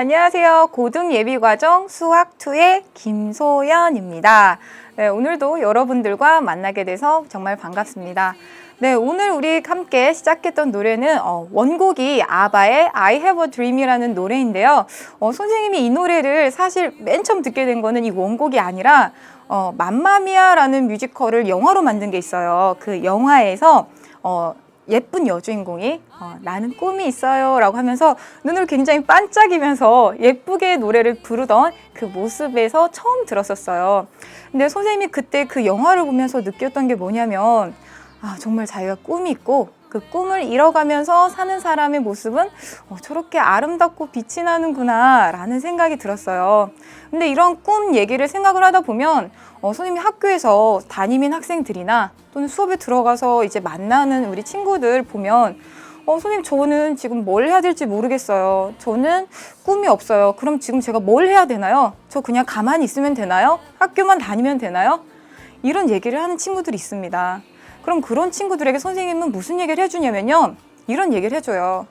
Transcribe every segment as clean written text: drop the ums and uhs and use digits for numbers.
안녕하세요. 고등예비과정 수학2의 김소연입니다. 네, 오늘도 여러분들과 만나게 돼서 정말 반갑습니다. 네, 오늘 우리 함께 시작했던 노래는 원곡이 아바의 I Have a Dream이라는 노래인데요. 선생님이 이 노래를 사실 맨 처음 듣게 된 거는 이 원곡이 아니라 맘마미아라는 뮤지컬을 영화로 만든 게 있어요. 그 영화에서 예쁜 여주인공이 나는 꿈이 있어요 라고 하면서 눈을 굉장히 반짝이면서 예쁘게 노래를 부르던 그 모습에서 처음 들었었어요. 근데 선생님이 그때 그 영화를 보면서 느꼈던 게 뭐냐면 정말 자기가 꿈이 있고 그 꿈을 이뤄가면서 사는 사람의 모습은 저렇게 아름답고 빛이 나는구나 라는 생각이 들었어요. 근데 이런 꿈 얘기를 생각을 하다 보면 선생님이 학교에서 담임인 학생들이나 또는 수업에 들어가서 이제 만나는 우리 친구들 보면 선생님 저는 지금 뭘 해야 될지 모르겠어요. 저는 꿈이 없어요. 그럼 지금 제가 뭘 해야 되나요? 저 그냥 가만히 있으면 되나요? 학교만 다니면 되나요? 이런 얘기를 하는 친구들이 있습니다. 그럼 그런 친구들에게 선생님은 무슨 얘기를 해주냐면요. 이런 얘기를 해줘요.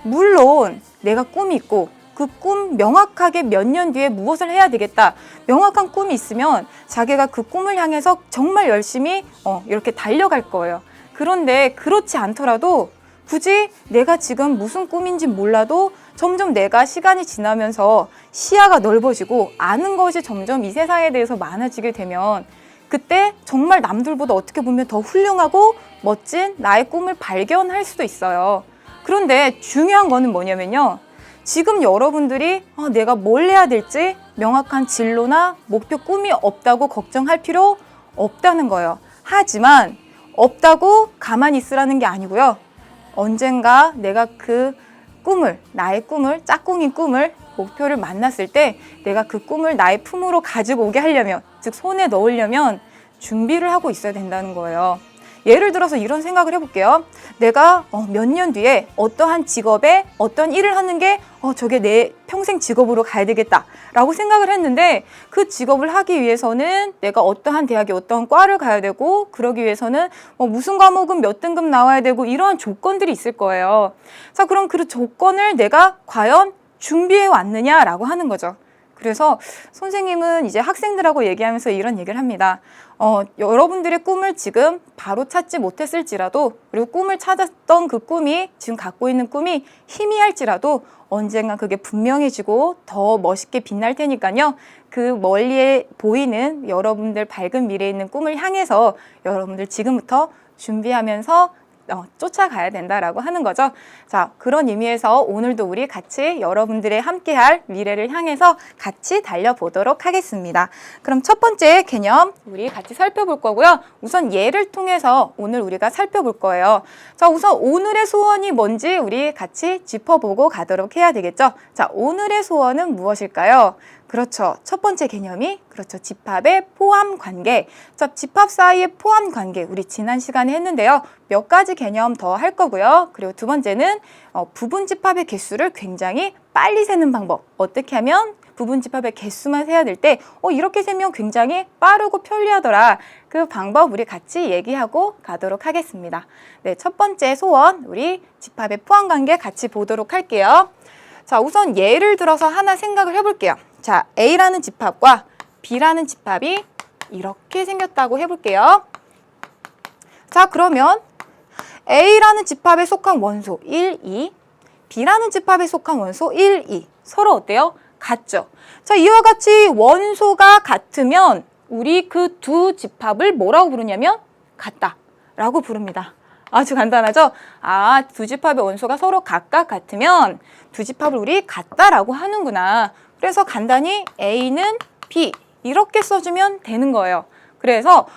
물론 내가 꿈이 있고 그 꿈 명확하게 몇 년 뒤에 무엇을 해야 되겠다. 명확한 꿈이 있으면 자기가 그 꿈을 향해서 정말 열심히 이렇게 달려갈 거예요. 그런데 그렇지 않더라도 굳이 내가 지금 무슨 꿈인지 몰라도 점점 내가 시간이 지나면서 시야가 넓어지고 아는 것이 점점 이 세상에 대해서 많아지게 되면 그때 정말 남들보다 어떻게 보면 더 훌륭하고 멋진 나의 꿈을 발견할 수도 있어요. 그런데 중요한 거는 뭐냐면요. 지금 여러분들이 내가 뭘 해야 될지 명확한 진로나 목표 꿈이 없다고 걱정할 필요 없다는 거예요. 하지만 없다고 가만히 있으라는 게 아니고요. 언젠가 내가 그 꿈을, 나의 꿈을, 짝꿍인 꿈을, 목표를 만났을 때 내가 그 꿈을 나의 품으로 가지고 오게 하려면, 즉 손에 넣으려면 준비를 하고 있어야 된다는 거예요. 예를 들어서 이런 생각을 해볼게요. 내가 몇 년 뒤에 어떠한 직업에 어떤 일을 하는 게 저게 내 평생 직업으로 가야 되겠다 라고 생각을 했는데 그 직업을 하기 위해서는 내가 어떠한 대학에 어떠한 과를 가야 되고 그러기 위해서는 무슨 과목은 몇 등급 나와야 되고 이러한 조건들이 있을 거예요. 자, 그럼 그 조건을 내가 과연 준비해 왔느냐라고 하는 거죠. 그래서 선생님은 이제 학생들하고 얘기하면서 이런 얘기를 합니다. 여러분들의 꿈을 지금 바로 찾지 못했을지라도 그리고 꿈을 찾았던 그 꿈이 지금 갖고 있는 꿈이 희미할지라도 언젠가 그게 분명해지고 더 멋있게 빛날 테니까요. 그 멀리에 보이는 여러분들 밝은 미래에 있는 꿈을 향해서 여러분들 지금부터 준비하면서 쫓아가야 된다라고 하는 거죠. 자, 그런 의미에서 오늘도 우리 같이 여러분들의 함께할 미래를 향해서 같이 달려보도록 하겠습니다. 그럼 첫 번째 개념 우리 같이 살펴볼 거고요. 우선 예를 통해서 오늘 우리가 살펴볼 거예요. 자, 우선 오늘의 소원이 뭔지 우리 같이 짚어보고 가도록 해야 되겠죠. 자, 오늘의 소원은 무엇일까요? 그렇죠. 첫 번째 개념이 집합의 포함 관계. 자, 집합 사이의 포함 관계 우리 지난 시간에 했는데요. 몇 가지 개념 더 할 거고요. 그리고 두 번째는 부분 집합의 개수를 굉장히 빨리 세는 방법. 어떻게 하면 부분 집합의 개수만 세야 될 때 이렇게 세면 굉장히 빠르고 편리하더라. 그 방법 우리 같이 얘기하고 가도록 하겠습니다. 네, 첫 번째 소원 우리 집합의 포함 관계 같이 보도록 할게요. 자, 우선 예를 들어서 하나 생각을 해볼게요. 자, A라는 집합과 B라는 집합이 이렇게 생겼다고 해볼게요. 자, 그러면 A라는 집합에 속한 원소 1, 2, B라는 집합에 속한 원소 1, 2 서로 어때요? 같죠? 자, 이와 같이 원소가 같으면 우리 그 두 집합을 뭐라고 부르냐면 같다 라고 부릅니다. 아주 간단하죠? 두 집합의 원소가 서로 각각 같으면 두 집합을 우리 같다라고 하는구나. 그래서 간단히 A는 B 이렇게 써주면 되는 거예요. 그래서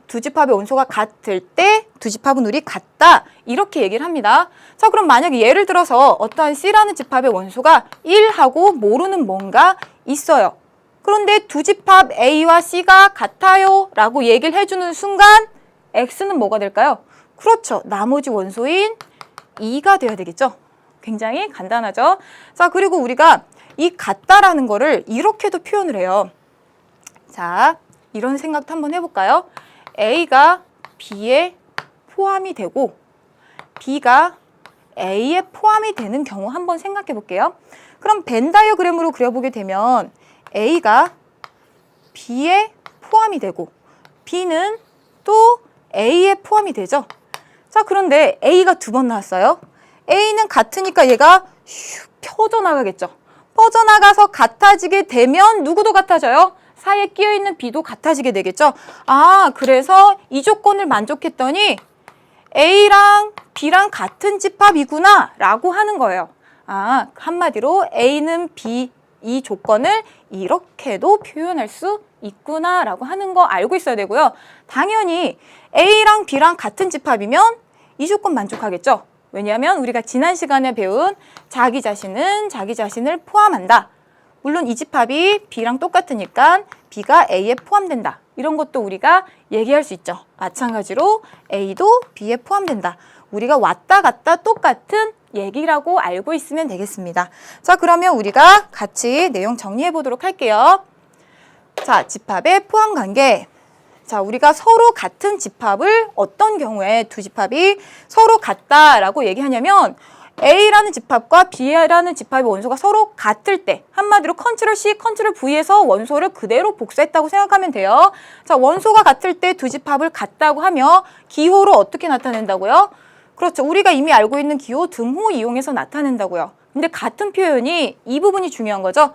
두 집합의 원소가 같을 때 두 집합은 우리 같다 이렇게 얘기를 합니다. 자, 그럼 만약에 예를 들어서 어떠한 C라는 집합의 원소가 1하고 모르는 뭔가 있어요. 그런데 두 집합 A와 C가 같아요 라고 얘기를 해주는 순간 X는 뭐가 될까요? 그렇죠. 나머지 원소인 2가 돼야 되겠죠. 굉장히 간단하죠. 자, 그리고 우리가 이 같다라는 거를 이렇게도 표현을 해요. 자, 이런 생각도 한번 해볼까요? A가 B에 포함이 되고 B가 A에 포함이 되는 경우 한번 생각해 볼게요. 그럼 벤 다이어그램으로 그려보게 되면 A가 B에 포함이 되고 B는 또 A에 포함이 되죠. 자, 그런데 A가 두 번 나왔어요. A는 같으니까 얘가 슉 펴져나가겠죠. 퍼져나가서 같아지게 되면 누구도 같아져요? 사이에 끼어있는 B도 같아지게 되겠죠. 아, 그래서 이 조건을 만족했더니 A랑 B랑 같은 집합이구나 라고 하는 거예요. 아, 한마디로 A는 B 이 조건을 이렇게도 표현할 수 있구나 라고 하는 거 알고 있어야 되고요. 당연히 A랑 B랑 같은 집합이면 이 조건 만족하겠죠. 왜냐하면 우리가 지난 시간에 배운 자기 자신은 자기 자신을 포함한다. 물론 이 집합이 B랑 똑같으니까 B가 A에 포함된다. 이런 것도 우리가 얘기할 수 있죠. 마찬가지로 A도 B에 포함된다. 우리가 왔다 갔다 똑같은 얘기라고 알고 있으면 되겠습니다. 자, 그러면 우리가 같이 내용 정리해 보도록 할게요. 자, 집합의 포함 관계. 자, 우리가 서로 같은 집합을 어떤 경우에 두 집합이 서로 같다라고 얘기하냐면 A라는 집합과 B라는 집합의 원소가 서로 같을 때 한마디로 컨트롤 C, 컨트롤 V에서 원소를 그대로 복사했다고 생각하면 돼요. 자, 원소가 같을 때 두 집합을 같다고 하며 기호로 어떻게 나타낸다고요? 그렇죠. 우리가 이미 알고 있는 기호 등호 이용해서 나타낸다고요. 근데 같은 표현이 이 부분이 중요한 거죠.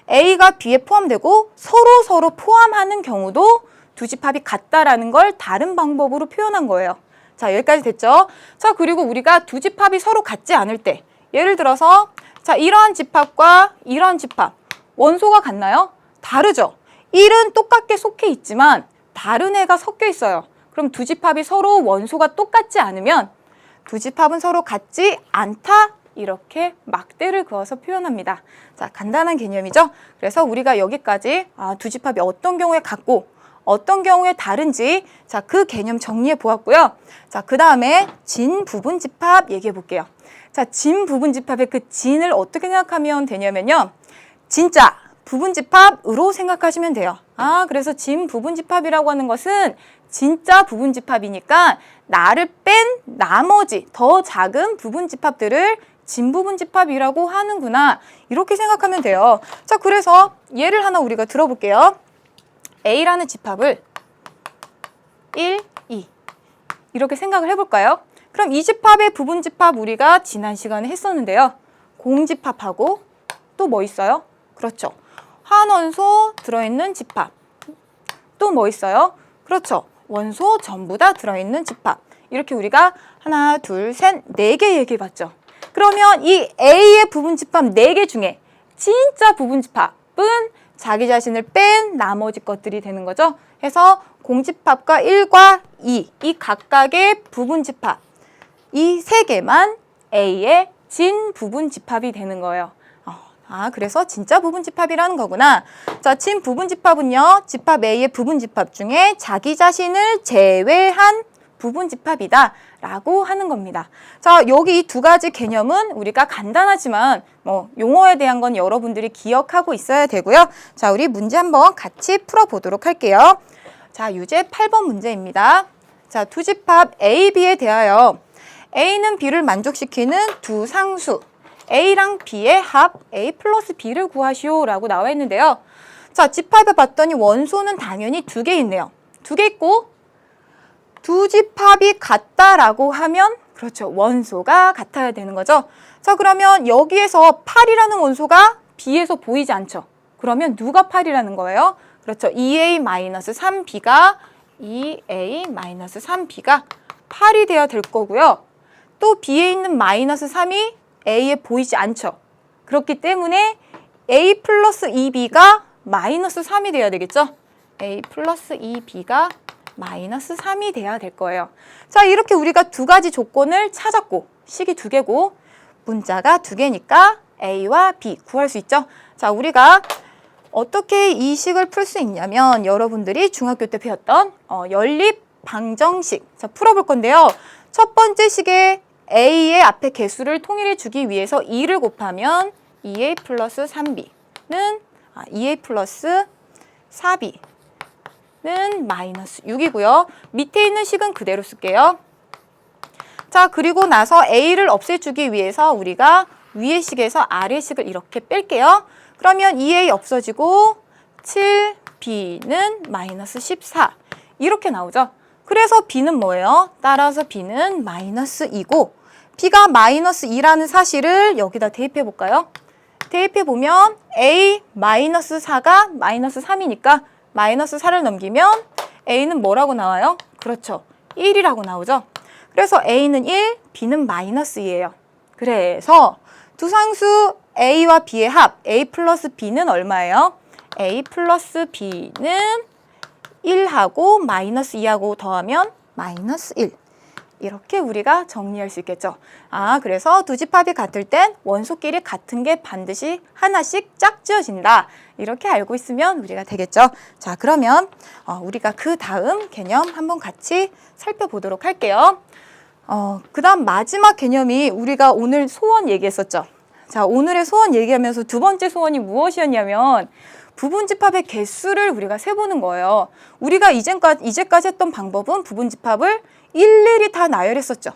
A가 B에 포함되고 서로 포함하는 경우도 두 집합이 같다라는 걸 다른 방법으로 표현한 거예요. 자, 여기까지 됐죠? 자, 그리고 우리가 두 집합이 서로 같지 않을 때 예를 들어서 자, 이러한 집합과 이러한 집합 원소가 같나요? 다르죠? 1은 똑같게 속해 있지만 다른 애가 섞여 있어요. 그럼 두 집합이 서로 원소가 똑같지 않으면 두 집합은 서로 같지 않다. 이렇게 막대를 그어서 표현합니다. 자, 간단한 개념이죠? 그래서 우리가 여기까지 두 집합이 어떤 경우에 같고 어떤 경우에 다른지 자, 그 개념 정리해 보았고요. 자, 그 다음에 진 부분 집합 얘기해 볼게요. 자, 진 부분 집합의 그 진을 어떻게 생각하면 되냐면요. 진짜 부분 집합으로 생각하시면 돼요. 아, 그래서 진 부분 집합이라고 하는 것은 진짜 부분 집합이니까 나를 뺀 나머지 더 작은 부분 집합들을 진 부분 집합이라고 하는구나. 이렇게 생각하면 돼요. 자, 그래서 예를 하나 우리가 들어볼게요. A라는 집합을 1, 2 이렇게 생각을 해볼까요? 그럼 이 집합의 부분 집합 우리가 지난 시간에 했었는데요. 공집합하고 또 뭐 있어요? 그렇죠. 한원소 들어있는 집합. 또 뭐 있어요? 그렇죠. 원소 전부 다 들어있는 집합. 이렇게 우리가 하나, 둘, 셋, 네 개 얘기해봤죠. 그러면 이 A의 부분 집합 4개 중에 진짜 부분 집합은 자기 자신을 뺀 나머지 것들이 되는 거죠. 해서 공집합과 1과 2, 이 각각의 부분 집합, 이 3개만 A의 진 부분 집합이 되는 거예요. 그래서 진짜 부분 집합이라는 거구나. 자, 진 부분 집합은요, 집합 A의 부분 집합 중에 자기 자신을 제외한 부분 집합이다 라고 하는 겁니다. 자, 여기 이 두 가지 개념은 우리가 간단하지만 용어에 대한 건 여러분들이 기억하고 있어야 되고요. 자, 우리 문제 한번 같이 풀어보도록 할게요. 자, 유제 8번 문제입니다. 자, 두 집합 A, B에 대하여 A는 B를 만족시키는 두 상수 A랑 B의 합 A 플러스 B를 구하시오 라고 나와 있는데요. 자, 집합해 봤더니 원소는 당연히 2개 있네요. 2개 있고 두 집합이 같다라고 하면 그렇죠. 원소가 같아야 되는 거죠. 자, 그러면 여기에서 8이라는 원소가 B에서 보이지 않죠. 그러면 누가 8이라는 거예요? 그렇죠. 2A-3B가 2A-3B가 8이 돼야 될 거고요. 또 B에 있는 마이너스 3이 A에 보이지 않죠. 그렇기 때문에 A 플러스 2B가 마이너스 3이 돼야 되겠죠. A 플러스 2B가 마이너스 3이 돼야 될 거예요. 자, 이렇게 우리가 두 가지 조건을 찾았고 식이 2개고 문자가 2개니까 A와 B 구할 수 있죠. 자, 우리가 어떻게 이 식을 풀 수 있냐면 여러분들이 중학교 때 배웠던 연립 방정식 자, 풀어볼 건데요. 첫 번째 식에 A의 앞에 개수를 통일해 주기 위해서 2를 곱하면 2A 플러스 3B는 2A 플러스 4B 는 마이너스 6이고요. 밑에 있는 식은 그대로 쓸게요. 자, 그리고 나서 A를 없애주기 위해서 우리가 위의 식에서 아래 식을 이렇게 뺄게요. 그러면 2a 없어지고 7b는 마이너스 14 이렇게 나오죠. 그래서 b는 뭐예요? 따라서 b는 마이너스 2고 b가 마이너스 2라는 사실을 여기다 대입해 볼까요? 대입해 보면 a 마이너스 4가 마이너스 3이니까 마이너스 4를 넘기면 a는 뭐라고 나와요? 그렇죠. 1이라고 나오죠. 그래서 a는 1, b는 마이너스 2예요. 그래서 두 상수 a와 b의 합 a 플러스 b는 얼마예요? a 플러스 b는 1하고 마이너스 2하고 더하면 마이너스 1. 이렇게 우리가 정리할 수 있겠죠. 그래서 두 집합이 같을 땐 원소끼리 같은 게 반드시 하나씩 짝지어진다. 이렇게 알고 있으면 우리가 되겠죠. 자, 그러면 우리가 그 다음 개념 한번 같이 살펴보도록 할게요. 그 다음 마지막 개념이 우리가 오늘 소원 얘기했었죠. 자, 오늘의 소원 얘기하면서 두 번째 소원이 무엇이었냐면 부분집합의 개수를 우리가 세보는 거예요. 우리가 이제까지 했던 방법은 부분집합을 일일이 다 나열했었죠.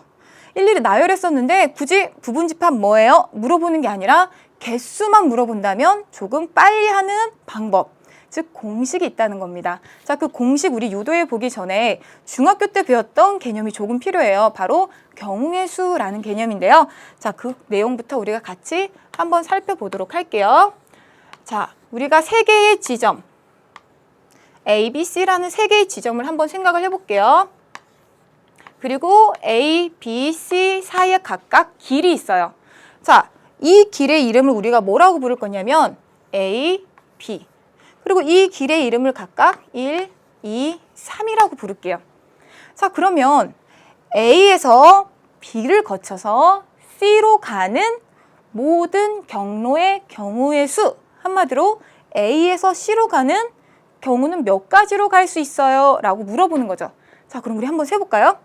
일일이 나열했었는데 굳이 부분집합 뭐예요? 물어보는 게 아니라 개수만 물어본다면 조금 빨리 하는 방법, 즉 공식이 있다는 겁니다. 자, 그 공식 우리 유도해 보기 전에 중학교 때 배웠던 개념이 조금 필요해요. 바로 경우의 수라는 개념인데요. 자, 그 내용부터 우리가 같이 한번 살펴보도록 할게요. 자, 우리가 세 개의 지점, A, B, C라는 세 개의 지점을 한번 생각을 해볼게요. 그리고 A, B, C 사이에 각각 길이 있어요. 자, 이 길의 이름을 우리가 뭐라고 부를 거냐면 A, B. 그리고 이 길의 이름을 각각 1, 2, 3이라고 부를게요. 자, 그러면 A에서 B를 거쳐서 C로 가는 모든 경로의 경우의 수, 한마디로 A에서 C로 가는 경우는 몇 가지로 갈 수 있어요? 라고 물어보는 거죠. 자, 그럼 우리 한번 세볼까요?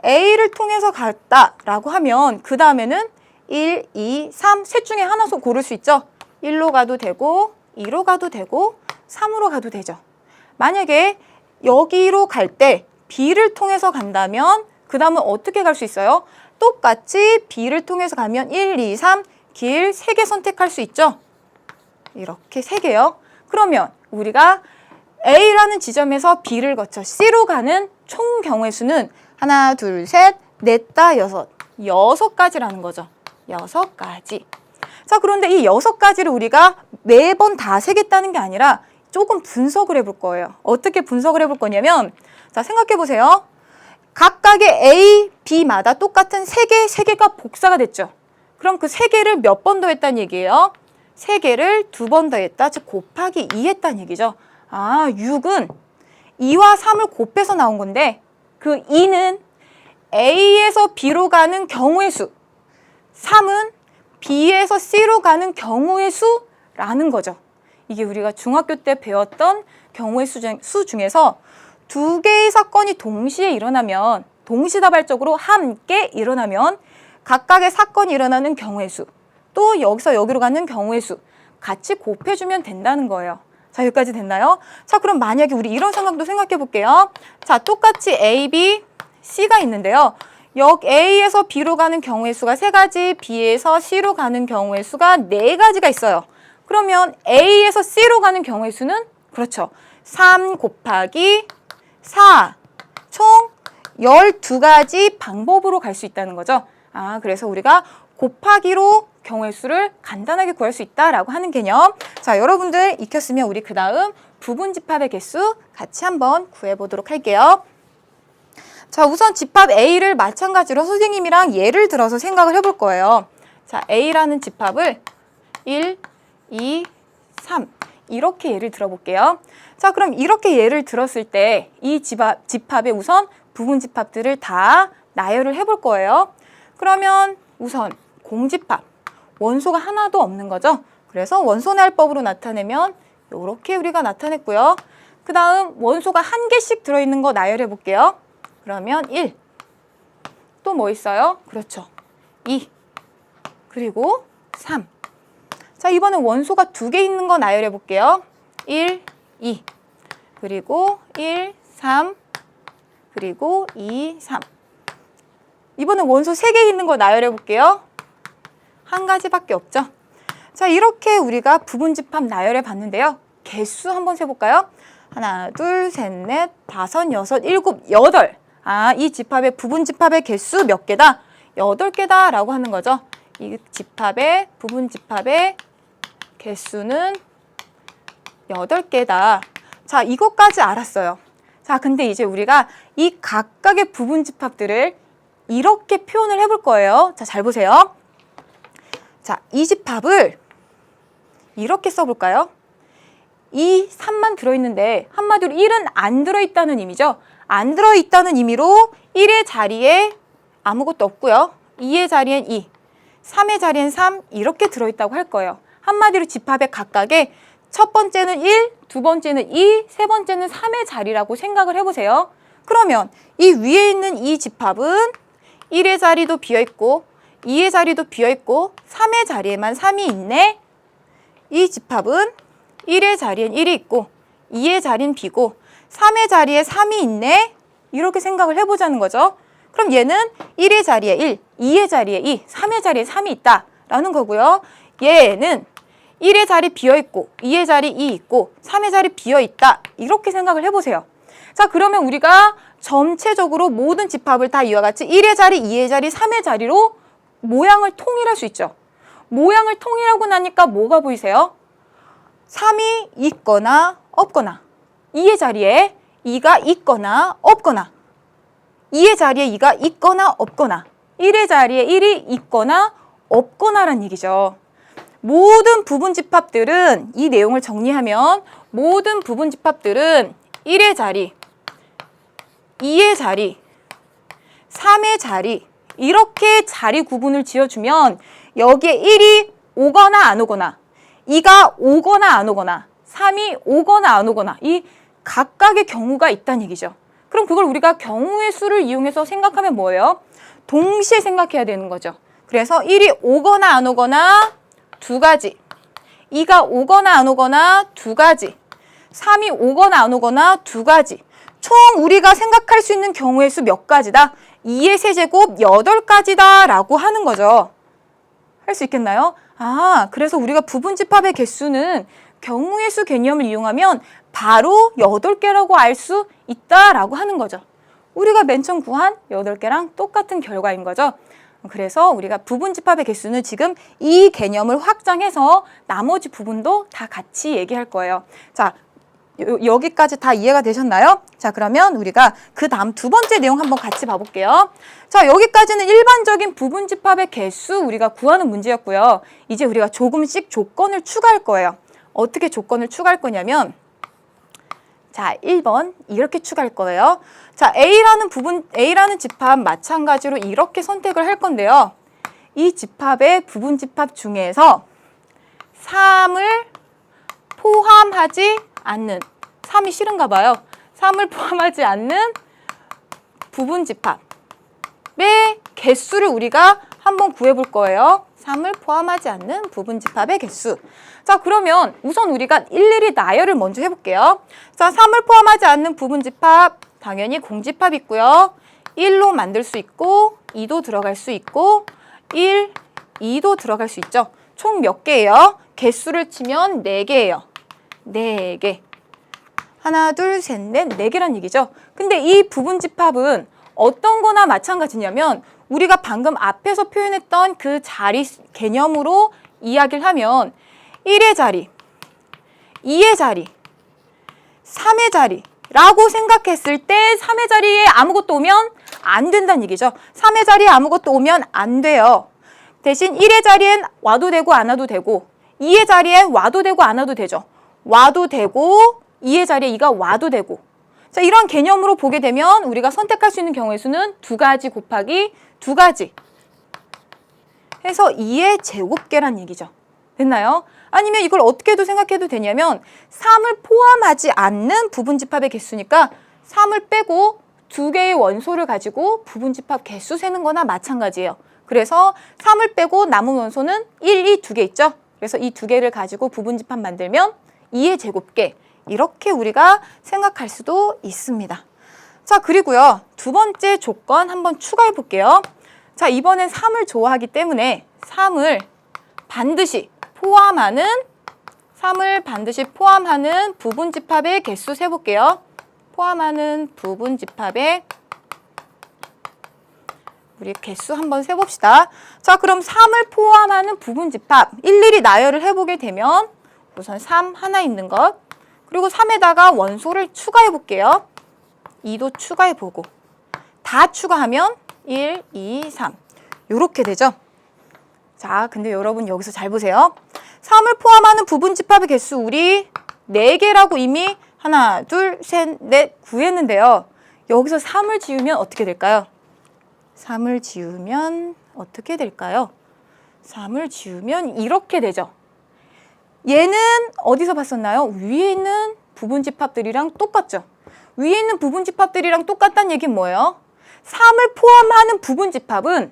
A를 통해서 갔다라고 하면 그 다음에는 1, 2, 3 셋 중에 하나 고를 수 있죠. 1로 가도 되고 2로 가도 되고 3으로 가도 되죠. 만약에 여기로 갈 때 B를 통해서 간다면 그 다음은 어떻게 갈 수 있어요? 똑같이 B를 통해서 가면 1, 2, 3 길 3개 선택할 수 있죠. 이렇게 3개요. 그러면 우리가 A라는 지점에서 B를 거쳐 C로 가는 총 경우의 수는 하나, 둘, 셋, 넷, 다, 여섯. 6가지라는 거죠. 6가지. 자, 그런데 이 6가지를 우리가 매번 다 세겠다는 게 아니라 조금 분석을 해볼 거예요. 어떻게 분석을 해볼 거냐면, 자, 생각해 보세요. 각각의 A, B마다 똑같은 3개가 복사가 됐죠. 그럼 그 3개를 몇 번 더했다는 얘기예요? 3개를 2번 더했다. 즉 곱하기 2 했다는 얘기죠. 6은 2와 3을 곱해서 나온 건데 그 2는 A에서 B로 가는 경우의 수, 3은 B에서 C로 가는 경우의 수라는 거죠. 이게 우리가 중학교 때 배웠던 경우의 수 중에서 2개의 사건이 동시에 일어나면, 동시다발적으로 함께 일어나면 각각의 사건이 일어나는 경우의 수, 또 여기서 여기로 가는 경우의 수 같이 곱해주면 된다는 거예요. 자, 여기까지 됐나요? 자, 그럼 만약에 우리 이런 상황도 생각해 볼게요. 자, 똑같이 A, B, C가 있는데요. A에서 B로 가는 경우의 수가 3가지, B에서 C로 가는 경우의 수가 4가지가 있어요. 그러면 A에서 C로 가는 경우의 수는 그렇죠. 3 곱하기 4, 총 12가지 방법으로 갈 수 있다는 거죠. 그래서 우리가 곱하기로 경우의 수를 간단하게 구할 수 있다라고 하는 개념. 자, 여러분들 익혔으면 우리 그 다음 부분집합의 개수 같이 한번 구해보도록 할게요. 자, 우선 집합 A를 마찬가지로 선생님이랑 예를 들어서 생각을 해볼 거예요. 자, A라는 집합을 1, 2, 3 이렇게 예를 들어볼게요. 자, 그럼 이렇게 예를 들었을 때 이 집합의 우선 부분집합들을 다 나열을 해볼 거예요. 그러면 우선 공집합, 원소가 하나도 없는 거죠. 그래서 원소날법으로 나타내면 이렇게 우리가 나타냈고요. 그 다음 원소가 한 개씩 들어있는 거 나열해 볼게요. 그러면 1, 또 뭐 있어요? 그렇죠. 2, 그리고 3. 자, 이번엔 원소가 2개 있는 거 나열해 볼게요. 1, 2, 그리고 1, 3, 그리고 2, 3. 이번엔 원소 3개 있는 거 나열해 볼게요. 한 가지밖에 없죠. 자, 이렇게 우리가 부분집합 나열해 봤는데요. 개수 한번 세볼까요? 하나, 둘, 셋, 넷, 다섯, 여섯, 일곱, 여덟. 아, 이 집합의 부분집합의 개수 몇 개다? 8개다 라고 하는 거죠. 이 집합의 부분집합의 개수는 8개다. 자, 이것까지 알았어요. 자, 근데 이제 우리가 이 각각의 부분집합들을 이렇게 표현을 해볼 거예요. 자, 잘 보세요. 자, 이 집합을 이렇게 써볼까요? 이 3만 들어있는데 한마디로 1은 안 들어있다는 의미죠. 안 들어있다는 의미로 1의 자리에 아무것도 없고요. 2의 자리엔 2, 3의 자리엔 3 이렇게 들어있다고 할 거예요. 한마디로 집합의 각각에 첫 번째는 1, 두 번째는 2, 세 번째는 3의 자리라고 생각을 해보세요. 그러면 이 위에 있는 이 집합은 1의 자리도 비어있고 2의 자리도 비어있고 3의 자리에만 3이 있네. 이 집합은 1의 자리엔 1이 있고 2의 자리는 비고 3의 자리에 3이 있네. 이렇게 생각을 해보자는 거죠. 그럼 얘는 1의 자리에 1, 2의 자리에 2, 3의 자리에 3이 있다라는 거고요. 얘는 1의 자리 비어있고 2의 자리 2 있고 3의 자리 비어있다. 이렇게 생각을 해보세요. 자, 그러면 우리가 전체적으로 모든 집합을 다 이와 같이 1의 자리, 2의 자리, 3의 자리로 모양을 통일할 수 있죠. 모양을 통일하고 나니까 뭐가 보이세요? 3이 있거나 없거나 2의 자리에 2가 있거나 없거나 2의 자리에 2가 있거나 없거나 1의 자리에 1이 있거나 없거나란 얘기죠. 모든 부분집합들은 이 내용을 정리하면 모든 부분집합들은 1의 자리, 2의 자리, 3의 자리 이렇게 자리 구분을 지어주면 여기에 1이 오거나 안 오거나 2가 오거나 안 오거나 3이 오거나 안 오거나 이 각각의 경우가 있다는 얘기죠. 그럼 그걸 우리가 경우의 수를 이용해서 생각하면 뭐예요? 동시에 생각해야 되는 거죠. 그래서 1이 오거나 안 오거나 두 가지, 2가 오거나 안 오거나 두 가지, 3이 오거나 안 오거나 두 가지. 총 우리가 생각할 수 있는 경우의 수 몇 가지다? 2의 세제곱 8가지다 라고 하는 거죠. 할 수 있겠나요? 아, 그래서 우리가 부분집합의 개수는 경우의 수 개념을 이용하면 바로 8개라고 알 수 있다라고 하는 거죠. 우리가 맨 처음 구한 8개랑 똑같은 결과인 거죠. 그래서 우리가 부분집합의 개수는 지금 이 개념을 확장해서 나머지 부분도 다 같이 얘기할 거예요. 자, 여기까지 다 이해가 되셨나요? 자, 그러면 우리가 그 다음 두 번째 내용 한번 같이 봐볼게요. 자, 여기까지는 일반적인 부분집합의 개수 우리가 구하는 문제였고요. 이제 우리가 조금씩 조건을 추가할 거예요. 어떻게 조건을 추가할 거냐면 자, 1번 이렇게 추가할 거예요. 자, A라는 집합 마찬가지로 이렇게 선택을 할 건데요. 이 집합의 부분집합 중에서 3을 포함하지 않는 3이 싫은가 봐요. 3을 포함하지 않는 부분집합의 개수를 우리가 한번 구해볼 거예요. 3을 포함하지 않는 부분집합의 개수. 자, 그러면 우선 우리가 일일이 나열을 먼저 해볼게요. 자, 3을 포함하지 않는 부분집합 당연히 공집합 있고요. 1로 만들 수 있고 2도 들어갈 수 있고 1, 2도 들어갈 수 있죠. 총 몇 개예요? 개수를 치면 4개예요. 4개. 하나, 둘, 셋, 넷, 4개란 얘기죠. 근데 이 부분집합은 어떤 거나 마찬가지냐면 우리가 방금 앞에서 표현했던 그 자리 개념으로 이야기를 하면 1의 자리, 2의 자리, 3의 자리라고 생각했을 때 3의 자리에 아무것도 오면 안 된다는 얘기죠. 3의 자리에 아무것도 오면 안 돼요. 대신 1의 자리엔 와도 되고 안 와도 되고 2의 자리에 와도 되고 안 와도 되죠. 와도 되고 2의 자리에 2가 와도 되고 자, 이런 개념으로 보게 되면 우리가 선택할 수 있는 경우의 수는 2가지 곱하기 2가지 해서 2의 제곱계란 얘기죠. 됐나요? 아니면 이걸 어떻게도 생각해도 되냐면 3을 포함하지 않는 부분집합의 개수니까 3을 빼고 2개의 원소를 가지고 부분집합 개수 세는 거나 마찬가지예요. 그래서 3을 빼고 남은 원소는 1, 2, 2개 있죠. 그래서 이 2개를 가지고 부분집합 만들면 2의 제곱계 이렇게 우리가 생각할 수도 있습니다. 자, 그리고요. 두 번째 조건 한번 추가해 볼게요. 자, 이번엔 3을 좋아하기 때문에 3을 반드시 포함하는 부분집합의 개수 세볼게요. 포함하는 부분집합의 우리 개수 한번 세봅시다. 자, 그럼 3을 포함하는 부분집합 일일이 나열을 해보게 되면 우선 3 하나 있는 것, 그리고 3에다가 원소를 추가해 볼게요. 2도 추가해 보고 다 추가하면 1, 2, 3 이렇게 되죠. 자, 근데 여러분 여기서 잘 보세요. 3을 포함하는 부분집합의 개수 우리 4개라고 이미 하나, 둘, 셋, 넷 구했는데요. 여기서 3을 지우면 어떻게 될까요? 3을 지우면 어떻게 될까요? 3을 지우면 이렇게 되죠. 얘는 어디서 봤었나요? 위에 있는 부분집합들이랑 똑같죠. 위에 있는 부분집합들이랑 똑같다는 얘기는 뭐예요? 3을 포함하는 부분집합은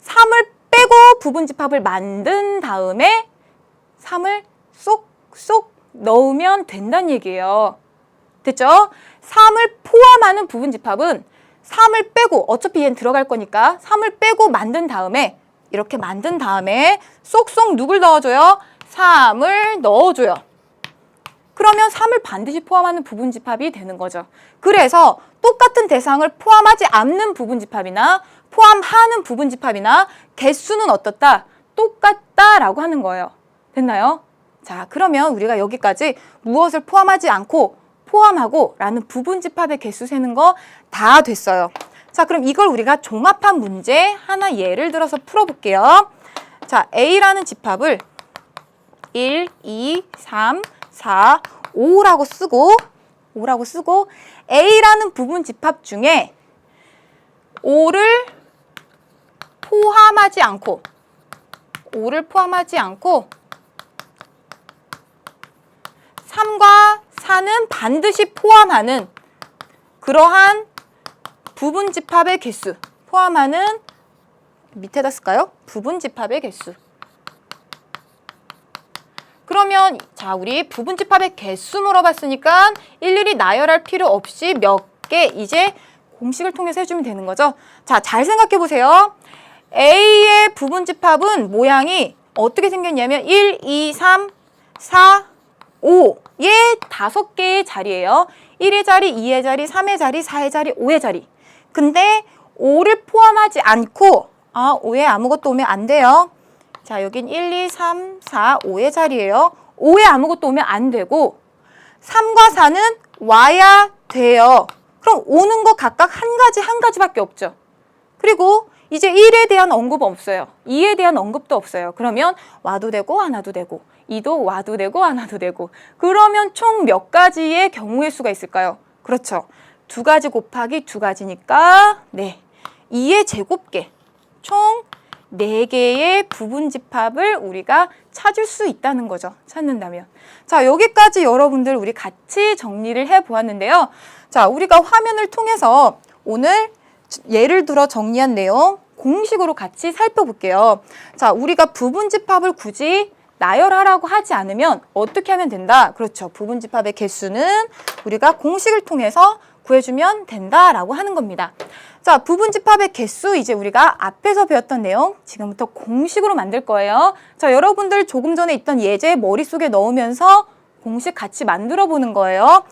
3을 빼고 부분집합을 만든 다음에 3을 쏙쏙 넣으면 된다는 얘기예요. 됐죠? 3을 포함하는 부분집합은 3을 빼고, 어차피 얘는 들어갈 거니까 3을 빼고 만든 다음에, 이렇게 만든 다음에 쏙쏙 누굴 넣어줘요? 3을 넣어줘요. 그러면 3을 반드시 포함하는 부분집합이 되는 거죠. 그래서 똑같은 대상을 포함하지 않는 부분집합이나 포함하는 부분집합이나 개수는 어떻다? 똑같다라고 하는 거예요. 됐나요? 자, 그러면 우리가 여기까지 무엇을 포함하지 않고 포함하고 라는 부분집합의 개수 세는 거 다 됐어요. 자, 그럼 이걸 우리가 종합한 문제 하나 예를 들어서 풀어볼게요. 자, A라는 집합을 1, 2, 3, 4, 5라고 쓰고 A라는 부분집합 중에 5를 포함하지 않고 3과 4는 반드시 포함하는 그러한 부분집합의 개수, 포함하는 밑에다 쓸까요? 부분집합의 개수. 그러면 자, 우리 부분집합의 개수 물어봤으니까 일일이 나열할 필요 없이 몇 개 이제 공식을 통해서 해주면 되는 거죠. 자, 잘 생각해 보세요. A의 부분집합은 모양이 어떻게 생겼냐면 1, 2, 3, 4, 5의 5개의 자리예요. 1의 자리, 2의 자리, 3의 자리, 4의 자리, 5의 자리. 근데 5를 포함하지 않고 5에 아무것도 오면 안 돼요. 자, 여긴 1, 2, 3, 4, 5의 자리예요. 5에 아무것도 오면 안 되고 3과 4는 와야 돼요. 그럼 오는 거 각각 한 가지밖에 없죠. 그리고 이제 1에 대한 언급은 없어요. 2에 대한 언급도 없어요. 그러면 와도 되고 안 와도 되고 2도 와도 되고 안 와도 되고 그러면 총 몇 가지의 경우의 수가 있을까요? 그렇죠. 2가지 곱하기 2가지니까 2의 제곱계 총 4개의 부분집합을 우리가 찾을 수 있다는 거죠. 찾는다면. 자, 여기까지 여러분들 우리 같이 정리를 해보았는데요. 자, 우리가 화면을 통해서 오늘 예를 들어 정리한 내용 공식으로 같이 살펴볼게요. 자, 우리가 부분집합을 굳이 나열하라고 하지 않으면 어떻게 하면 된다? 그렇죠. 부분집합의 개수는 우리가 공식을 통해서 구해주면 된다라고 하는 겁니다. 자, 부분집합의 개수 이제 우리가 앞에서 배웠던 내용 지금부터 공식으로 만들 거예요. 자, 여러분들 조금 전에 있던 예제 머릿속에 넣으면서 공식 같이 만들어 보는 거예요.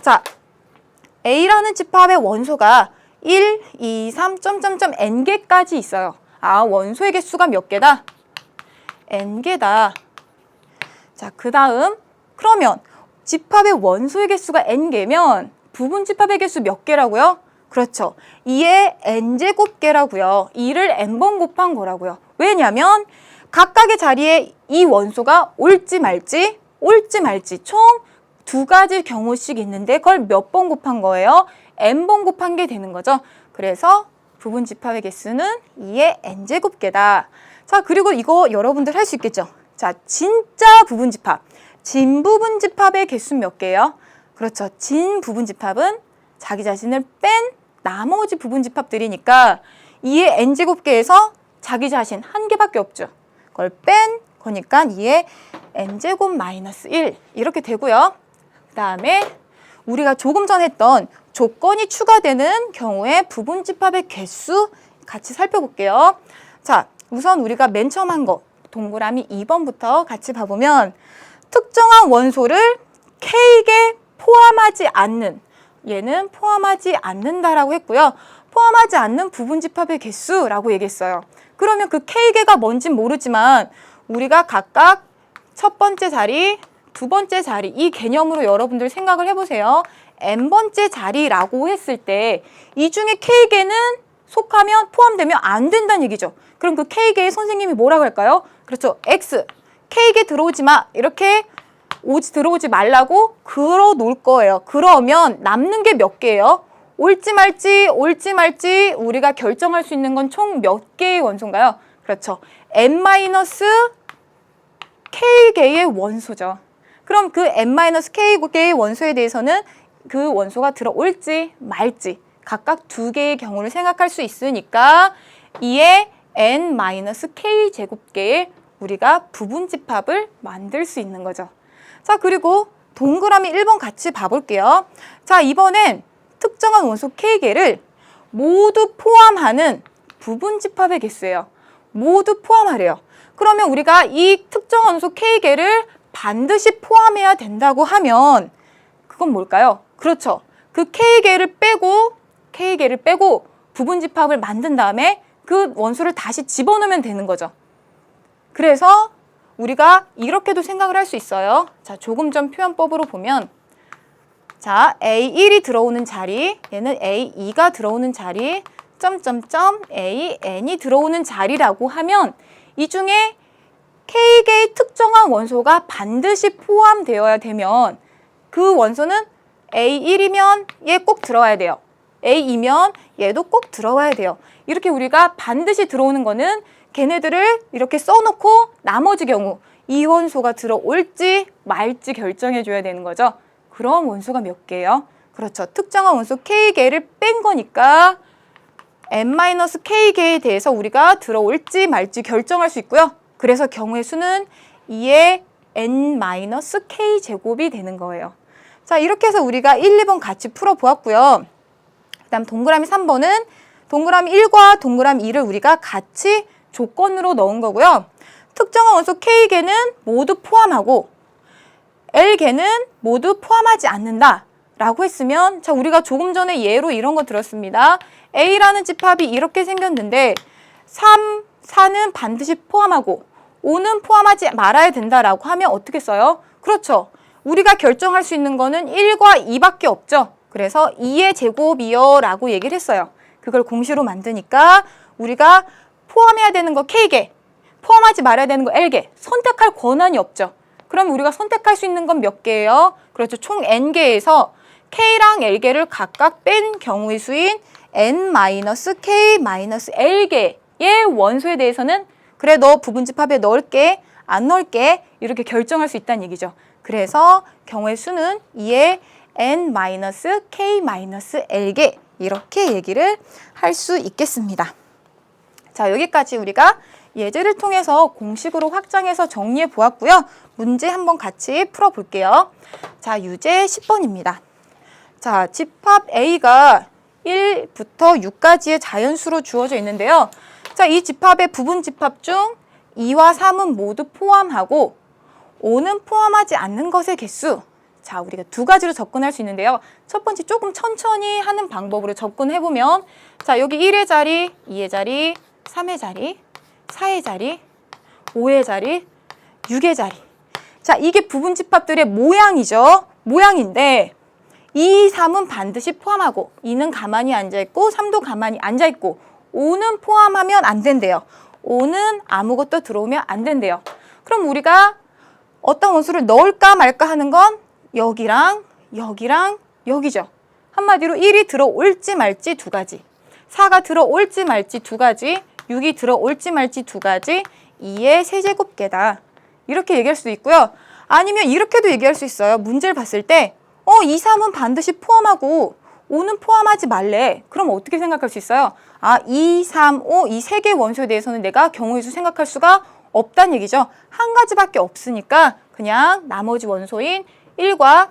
자, A라는 집합의 원소가 1, 2, 3, n개까지 있어요. 원소의 개수가 몇 개다? n개다. 자, 그 다음 그러면 집합의 원소의 개수가 n개면 부분집합의 개수 몇 개라고요? 그렇죠. 2의 n제곱개라고요. 2를 n번 곱한 거라고요. 왜냐면 각각의 자리에 이 원소가 올지 말지 총 2가지 경우씩 있는데 그걸 몇 번 곱한 거예요? n번 곱한 게 되는 거죠. 그래서 부분집합의 개수는 2의 n제곱개다. 자, 그리고 이거 여러분들 할 수 있겠죠. 자, 진짜 부분집합. 진부분집합의 개수는 몇 개예요? 그렇죠. 진부분집합은 자기 자신을 뺀 나머지 부분집합들이니까 2의 n제곱계에서 자기 자신 한 개밖에 없죠. 그걸 뺀 거니까 2의 n제곱 마이너스 1 이렇게 되고요. 그 다음에 우리가 조금 전 했던 조건이 추가되는 경우에 부분집합의 개수 같이 살펴볼게요. 자, 우선 우리가 맨 처음 한 거 동그라미 2번부터 같이 봐보면 특정한 원소를 K에 포함하지 않는, 얘는 포함하지 않는다라고 했고요. 포함하지 않는 부분집합의 개수라고 얘기했어요. 그러면 그 K개가 뭔진 모르지만 우리가 각각 첫 번째 자리, 두 번째 자리 이 개념으로 여러분들 생각을 해보세요. n번째 자리라고 했을 때 이 중에 K개는 속하면 포함되면 안 된다는 얘기죠. 그럼 그 K개에 선생님이 뭐라고 할까요? 그렇죠. X, K개 들어오지 마. 이렇게 들어오지 말라고 걸어 놓을 거예요. 그러면 남는 게 몇 개예요? 올지 말지 우리가 결정할 수 있는 건 총 몇 개의 원소인가요? 그렇죠. n-k개의 원소죠. 그럼 그 n-k개의 원소에 대해서는 그 원소가 들어올지 말지 각각 두 개의 경우를 생각할 수 있으니까 이에 n-k 제곱개의 우리가 부분집합을 만들 수 있는 거죠. 자, 그리고 동그라미 1번 같이 봐볼게요. 자, 이번엔 특정한 원소 K개를 모두 포함하는 부분집합의 개수예요. 모두 포함하래요. 그러면 우리가 이 특정한 원소 K개를 반드시 포함해야 된다고 하면 그건 뭘까요? 그렇죠. 그 K개를 빼고 부분집합을 만든 다음에 그 원소를 다시 집어넣으면 되는 거죠. 그래서 우리가 이렇게도 생각을 할 수 있어요. 자, 조금 전 표현법으로 보면 자, A1이 들어오는 자리, 얘는 A2가 들어오는 자리, AN이 들어오는 자리라고 하면 이 중에 K개의 특정한 원소가 반드시 포함되어야 되면 그 원소는 A1이면 얘 꼭 들어와야 돼요. A2면 얘도 꼭 들어와야 돼요. 이렇게 우리가 반드시 들어오는 거는 걔네들을 이렇게 써놓고 나머지 경우 이 원소가 들어올지 말지 결정해 줘야 되는 거죠. 그럼 원소가 몇 개예요? 그렇죠. 특정한 원소 K개를 뺀 거니까 n-k개에 대해서 우리가 들어올지 말지 결정할 수 있고요. 그래서 경우의 수는 2의 n-k 제곱이 되는 거예요. 자, 이렇게 해서 우리가 1, 2번 같이 풀어보았고요. 그 다음 동그라미 3번은 동그라미 1과 동그라미 2를 우리가 같이 조건으로 넣은 거고요. 특정한 원소 K개는 모두 포함하고 L개는 모두 포함하지 않는다 라고 했으면 자, 우리가 조금 전에 예로 이런 거 들었습니다. A라는 집합이 이렇게 생겼는데 3, 4는 반드시 포함하고 5는 포함하지 말아야 된다라고 하면 어떻게 써요? 그렇죠. 우리가 결정할 수 있는 거는 1과 2밖에 없죠. 그래서 2의 제곱이요 라고 얘기를 했어요. 그걸 공식으로 만드니까 우리가 포함해야 되는 거 K개, 포함하지 말아야 되는 거 L개 선택할 권한이 없죠. 그럼 우리가 선택할 수 있는 건 몇 개예요? 그렇죠. 총 N개에서 K랑 L개를 각각 뺀 경우의 수인 N-K-L개의 원소에 대해서는 그래 너 부분집합에 넣을게 안 넣을게 이렇게 결정할 수 있다는 얘기죠. 그래서 경우의 수는 2의 N-K-L개 이렇게 얘기를 할 수 있겠습니다. 자, 여기까지 우리가 예제를 통해서 공식으로 확장해서 정리해 보았고요. 문제 한번 같이 풀어볼게요. 자, 유제 10번입니다. 자, 집합 A가 1부터 6까지의 자연수로 주어져 있는데요. 자, 이 집합의 부분집합 중 2와 3은 모두 포함하고 5는 포함하지 않는 것의 개수. 자, 우리가 두 가지로 접근할 수 있는데요. 첫 번째 조금 천천히 하는 방법으로 접근해보면 자, 여기 1의 자리, 2의 자리, 3의 자리, 4의 자리, 5의 자리, 6의 자리. 자, 이게 부분집합들의 모양이죠. 모양인데 2, 3은 반드시 포함하고 2는 가만히 앉아있고 3도 가만히 앉아있고 5는 포함하면 안 된대요. 5는 아무것도 들어오면 안 된대요. 그럼 우리가 어떤 원소를 넣을까 말까 하는 건 여기랑 여기랑 여기죠. 한마디로 1이 들어올지 말지 두 가지, 4가 들어올지 말지 두 가지, 6이 들어올지 말지 두 가지, 2의 세제곱개다. 이렇게 얘기할 수 있고요. 아니면 이렇게도 얘기할 수 있어요. 문제를 봤을 때 2, 3은 반드시 포함하고 5는 포함하지 말래. 그럼 어떻게 생각할 수 있어요? 2, 3, 5 이 세 개의 원소에 대해서는 내가 경우의 수 생각할 수가 없다는 얘기죠. 한 가지밖에 없으니까 그냥 나머지 원소인 1과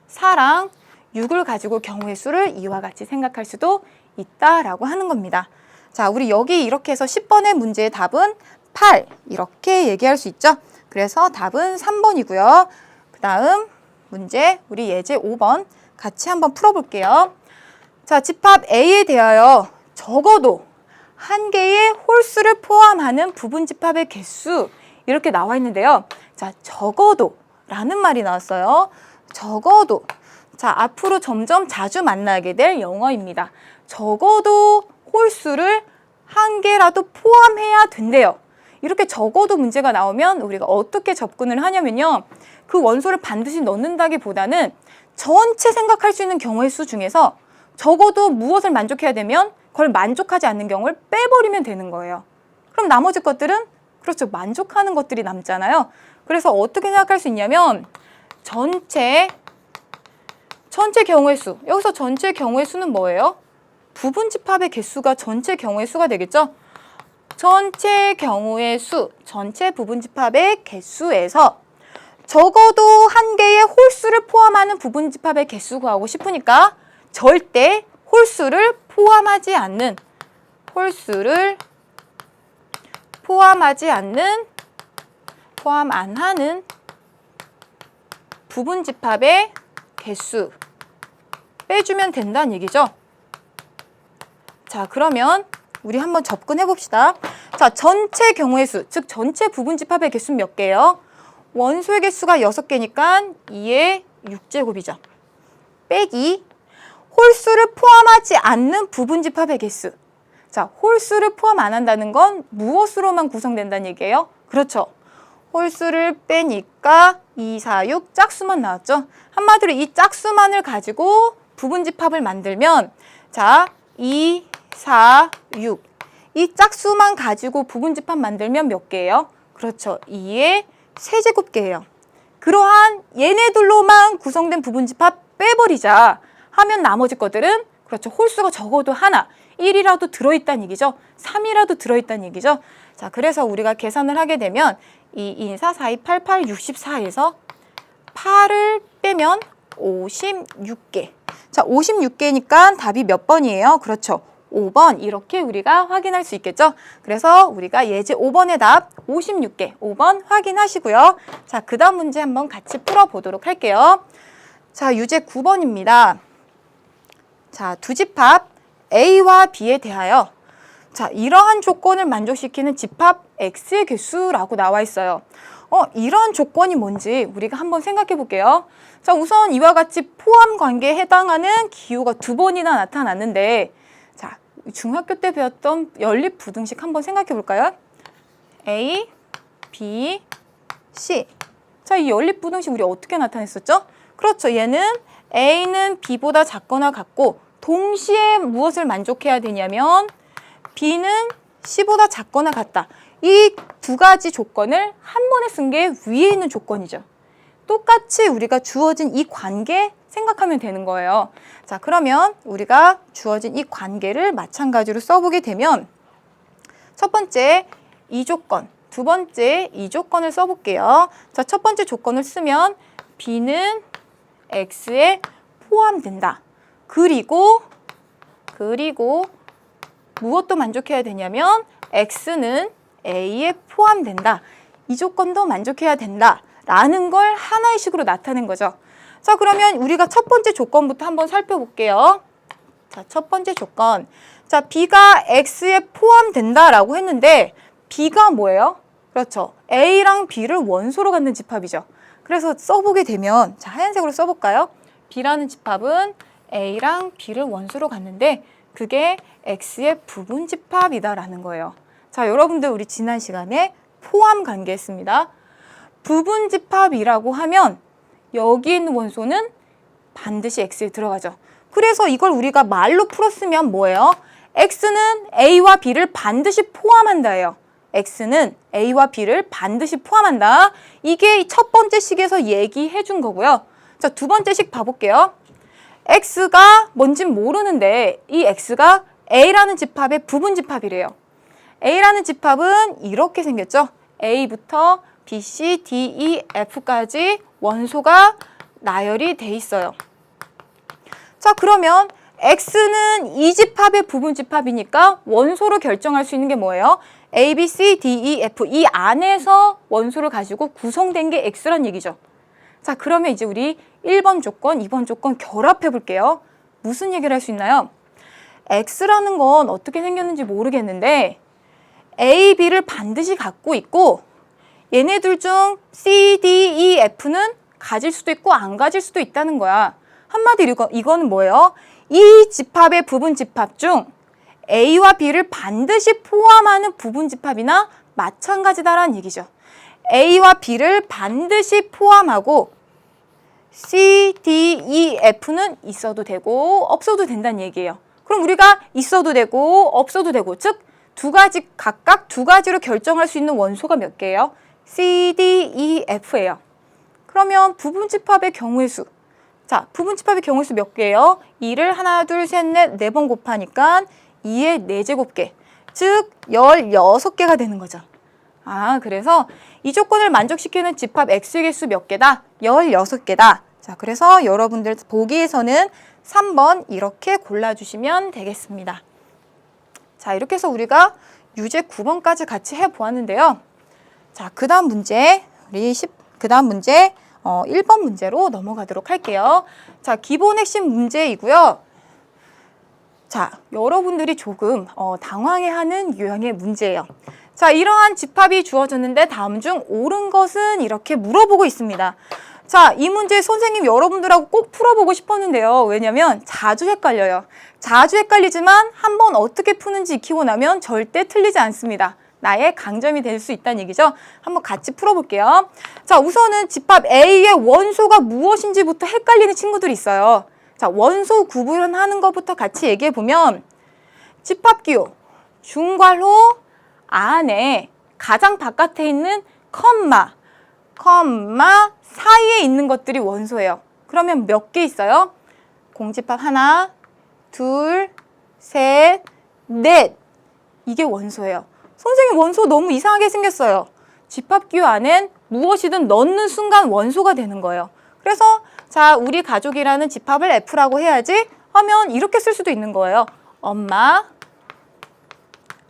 4랑 6을 가지고 경우의 수를 이와 같이 생각할 수도 있다라고 하는 겁니다. 자, 우리 여기 이렇게 해서 10번의 문제의 답은 8 이렇게 얘기할 수 있죠. 그래서 답은 3번이고요. 그 다음 문제 우리 예제 5번 같이 한번 풀어볼게요. 자, 집합 A에 대하여 적어도 한 개의 홀수를 포함하는 부분집합의 개수 이렇게 나와 있는데요. 자, 적어도 라는 말이 나왔어요. 적어도. 자, 앞으로 점점 자주 만나게 될 영어입니다. 적어도 홀수를 한 개라도 포함해야 된대요. 이렇게 적어도 문제가 나오면 우리가 어떻게 접근을 하냐면요. 그 원소를 반드시 넣는다기보다는 전체 생각할 수 있는 경우의 수 중에서 적어도 무엇을 만족해야 되면 그걸 만족하지 않는 경우를 빼버리면 되는 거예요. 그럼 나머지 것들은 그렇죠. 만족하는 것들이 남잖아요. 그래서 어떻게 생각할 수 있냐면 전체 경우의 수. 여기서 전체 경우의 수는 뭐예요? 부분집합의 개수가 전체 경우의 수가 되겠죠? 전체 경우의 수, 전체 부분집합의 개수에서 적어도 한 개의 홀수를 포함하는 부분집합의 개수 구하고 싶으니까 절대 홀수를 포함하지 않는 포함 안 하는 부분집합의 개수 빼주면 된다는 얘기죠. 자, 그러면 우리 한번 접근해 봅시다. 자, 전체 경우의 수, 즉 전체 부분집합의 개수는 몇 개예요? 원소의 개수가 6개니까 2의 6제곱이죠. 빼기 홀수를 포함하지 않는 부분집합의 개수. 자, 홀수를 포함 안 한다는 건 무엇으로만 구성된다는 얘기예요? 그렇죠. 홀수를 빼니까 2, 4, 6 짝수만 나왔죠. 한마디로 이 짝수만을 가지고 부분집합을 만들면 자, 2, 4, 6 이 짝수만 가지고 부분집합 만들면 몇 개예요? 그렇죠. 2의 세제곱개예요. 그러한 얘네들로만 구성된 부분집합 빼버리자 하면 나머지 것들은 그렇죠. 홀수가 적어도 하나, 1이라도 들어있다는 얘기죠. 3이라도 들어있다는 얘기죠. 자, 그래서 우리가 계산을 하게 되면 2, 2, 4, 4, 2, 8, 8, 64에서 8을 빼면 56개. 자, 56개니까 답이 몇 번이에요? 그렇죠. 5번 이렇게 우리가 확인할 수 있겠죠. 그래서 우리가 예제 5번의 답 56개 5번 확인하시고요. 자, 그 다음 문제 한번 같이 풀어보도록 할게요. 자, 유제 9번입니다. 자, 두 집합 A와 B에 대하여 자, 이러한 조건을 만족시키는 집합 X의 개수라고 나와 있어요. 이런 조건이 뭔지 우리가 한번 생각해 볼게요. 자, 우선 이와 같이 포함 관계에 해당하는 기호가 2번이나 나타났는데 자, 중학교 때 배웠던 연립 부등식 한번 생각해 볼까요? A, B, C. 자, 이 연립 부등식 우리 어떻게 나타냈었죠? 그렇죠. 얘는 A는 B보다 작거나 같고 동시에 무엇을 만족해야 되냐면 B는 C보다 작거나 같다. 이 두 가지 조건을 한 번에 쓴 게 위에 있는 조건이죠. 똑같이 우리가 주어진 이 관계 생각하면 되는 거예요. 자, 그러면 우리가 주어진 이 관계를 마찬가지로 써보게 되면 첫 번째 이 조건, 두 번째 이 조건을 써볼게요. 자, 첫 번째 조건을 쓰면 B는 X에 포함된다. 그리고 무엇도 만족해야 되냐면 X는 A에 포함된다. 이 조건도 만족해야 된다. 라는 걸 하나의 식으로 나타낸 거죠. 자, 그러면 우리가 첫 번째 조건부터 한번 살펴볼게요. 자, 첫 번째 조건. 자, B가 X에 포함된다라고 했는데 B가 뭐예요? 그렇죠. A랑 B를 원소로 갖는 집합이죠. 그래서 써보게 되면 자, 하얀색으로 써볼까요? B라는 집합은 A랑 B를 원소로 갖는데 그게 X의 부분집합이다라는 거예요. 자, 여러분들 우리 지난 시간에 포함 관계 했습니다. 부분집합이라고 하면 여기 있는 원소는 반드시 X에 들어가죠. 그래서 이걸 우리가 말로 풀었으면 뭐예요? X는 A와 B를 반드시 포함한다예요. X는 A와 B를 반드시 포함한다. 이게 첫 번째 식에서 얘기해 준 거고요. 자, 두 번째 식 봐볼게요. X가 뭔진 모르는데 이 X가 A라는 집합의 부분집합이래요. A라는 집합은 이렇게 생겼죠. A부터 B, C, D, E, F까지 원소가 나열이 돼 있어요. 자, 그러면 X는 이 집합의 부분집합이니까 원소로 결정할 수 있는 게 뭐예요? A, B, C, D, E, F 이 안에서 원소를 가지고 구성된 게 X란 얘기죠. 자, 그러면 이제 우리 1번 조건, 2번 조건 결합해 볼게요. 무슨 얘기를 할 수 있나요? X라는 건 어떻게 생겼는지 모르겠는데 A, B를 반드시 갖고 있고 얘네들 중 C, D, E, F는 가질 수도 있고 안 가질 수도 있다는 거야. 한마디로 이거는 뭐예요? 이 집합의 부분 집합 중 A와 B를 반드시 포함하는 부분 집합이나 마찬가지다라는 얘기죠. A와 B를 반드시 포함하고 C, D, E, F는 있어도 되고 없어도 된다는 얘기예요. 그럼 우리가 있어도 되고 없어도 되고 즉 두 가지 각각 두 가지로 결정할 수 있는 원소가 몇 개예요? C, D, E, F예요. 그러면 부분 집합의 경우의 수. 자, 부분 집합의 경우의 수 몇 개예요? 2를 하나, 둘, 셋, 넷, 4번 곱하니까 2의 4제곱개. 즉 16개가 되는 거죠. 아, 그래서 이 조건을 만족시키는 집합 X의 개수 몇 개다? 16개다. 자, 그래서 여러분들 보기에서는 3번 이렇게 골라주시면 되겠습니다. 자, 이렇게 해서 우리가 유제 9번까지 같이 해보았는데요. 자, 그 다음 문제, 그 다음 문제 1번 문제로 넘어가도록 할게요. 자, 기본 핵심 문제이고요. 자, 여러분들이 조금 당황해하는 유형의 문제예요. 자, 이러한 집합이 주어졌는데 다음 중 옳은 것은 이렇게 물어보고 있습니다. 자, 이 문제 선생님 여러분들하고 꼭 풀어보고 싶었는데요. 왜냐면 자주 헷갈려요. 자주 헷갈리지만 한번 어떻게 푸는지 익히고 나면 절대 틀리지 않습니다. 나의 강점이 될 수 있다는 얘기죠. 한번 같이 풀어볼게요. 자, 우선은 집합 A의 원소가 무엇인지부터 헷갈리는 친구들이 있어요. 자, 원소 구분하는 것부터 같이 얘기해보면 집합기호, 중괄호 안에 가장 바깥에 있는 컴마 사이에 있는 것들이 원소예요. 그러면 몇 개 있어요? 공집합 하나, 둘, 셋, 넷. 이게 원소예요. 선생님 원소 너무 이상하게 생겼어요. 집합기호 안엔 무엇이든 넣는 순간 원소가 되는 거예요. 그래서 자, 우리 가족이라는 집합을 F라고 해야지 하면 이렇게 쓸 수도 있는 거예요. 엄마,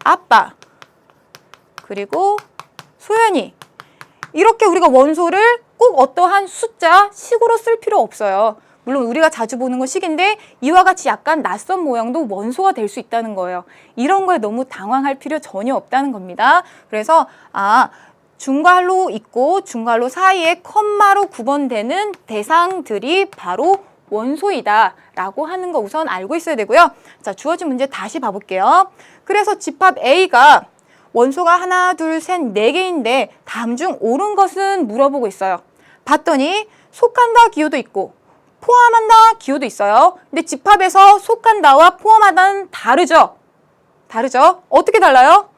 아빠, 그리고 소연이. 이렇게 우리가 원소를 꼭 어떠한 숫자, 식으로 쓸 필요 없어요. 물론 우리가 자주 보는 건 식인데 이와 같이 약간 낯선 모양도 원소가 될 수 있다는 거예요. 이런 거에 너무 당황할 필요 전혀 없다는 겁니다. 그래서 중괄호 있고 중괄호 사이에 컴마로 구분되는 대상들이 바로 원소이다 라고 하는 거 우선 알고 있어야 되고요. 자, 주어진 문제 다시 봐볼게요. 그래서 집합 A가 원소가 하나, 둘, 셋, 4개인데 다음 중 옳은 것은 물어보고 있어요. 봤더니 속한다 기호도 있고 포함한다 기호도 있어요. 근데 집합에서 속한다와 포함하다는 다르죠? 다르죠? 어떻게 달라요?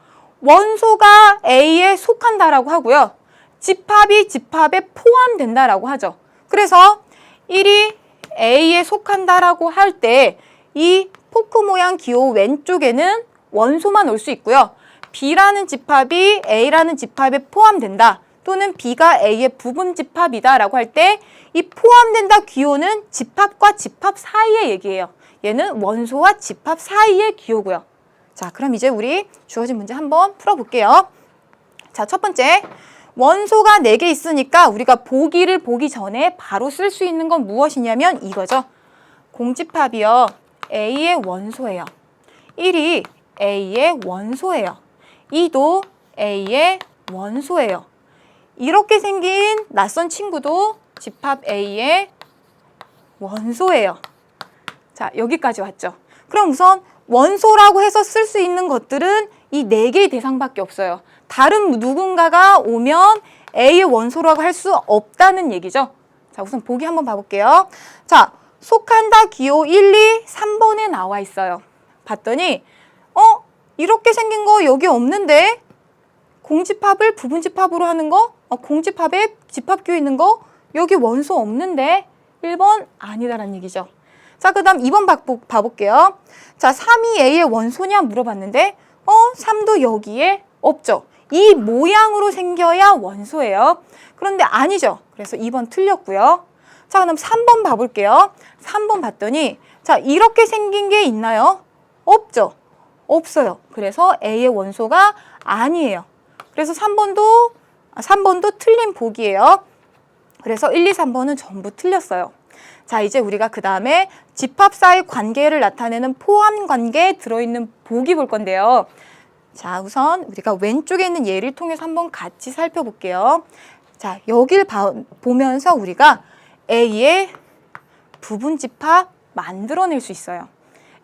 원소가 A에 속한다라고 하고요. 집합이 집합에 포함된다라고 하죠. 그래서 1이 A에 속한다라고 할 때 이 포크 모양 기호 왼쪽에는 원소만 올 수 있고요. B라는 집합이 A라는 집합에 포함된다. 또는 B가 A의 부분 집합이다 라고 할 때 이 포함된다 기호는 집합과 집합 사이의 얘기예요. 얘는 원소와 집합 사이의 기호고요. 자, 그럼 이제 우리 주어진 문제 한번 풀어볼게요. 자, 첫 번째. 원소가 4개 있으니까 우리가 보기를 보기 전에 바로 쓸 수 있는 건 무엇이냐면 이거죠. 공집합이요. A의 원소예요. 1이 A의 원소예요. 2도 A의 원소예요. 이렇게 생긴 낯선 친구도 집합 A의 원소예요. 자, 여기까지 왔죠. 그럼 우선 원소라고 해서 쓸 수 있는 것들은 이 4개의 대상밖에 없어요. 다른 누군가가 오면 A의 원소라고 할 수 없다는 얘기죠. 자, 우선 보기 한번 봐볼게요. 자, 속한다 기호 1, 2, 3번에 나와 있어요. 봤더니 이렇게 생긴 거 여기 없는데 공집합을 부분집합으로 하는 거 공집합에 집합기호 있는 거 여기 원소 없는데 1번 아니다라는 얘기죠. 자, 그 다음 2번 봐볼게요. 자, 3이 A의 원소냐 물어봤는데 3도 여기에 없죠. 이 모양으로 생겨야 원소예요. 그런데 아니죠. 그래서 2번 틀렸고요. 자, 그럼 3번 봐볼게요. 3번 봤더니 자, 이렇게 생긴 게 있나요? 없죠. 없어요. 그래서 A의 원소가 아니에요. 그래서 3번도 틀린 보기예요. 그래서 1, 2, 3번은 전부 틀렸어요. 자, 이제 우리가 그 다음에 집합 사이 관계를 나타내는 포함 관계에 들어있는 보기 볼 건데요. 자, 우선 우리가 왼쪽에 있는 예를 통해서 한번 같이 살펴볼게요. 자, 여길 보면서 우리가 A의 부분집합 만들어낼 수 있어요.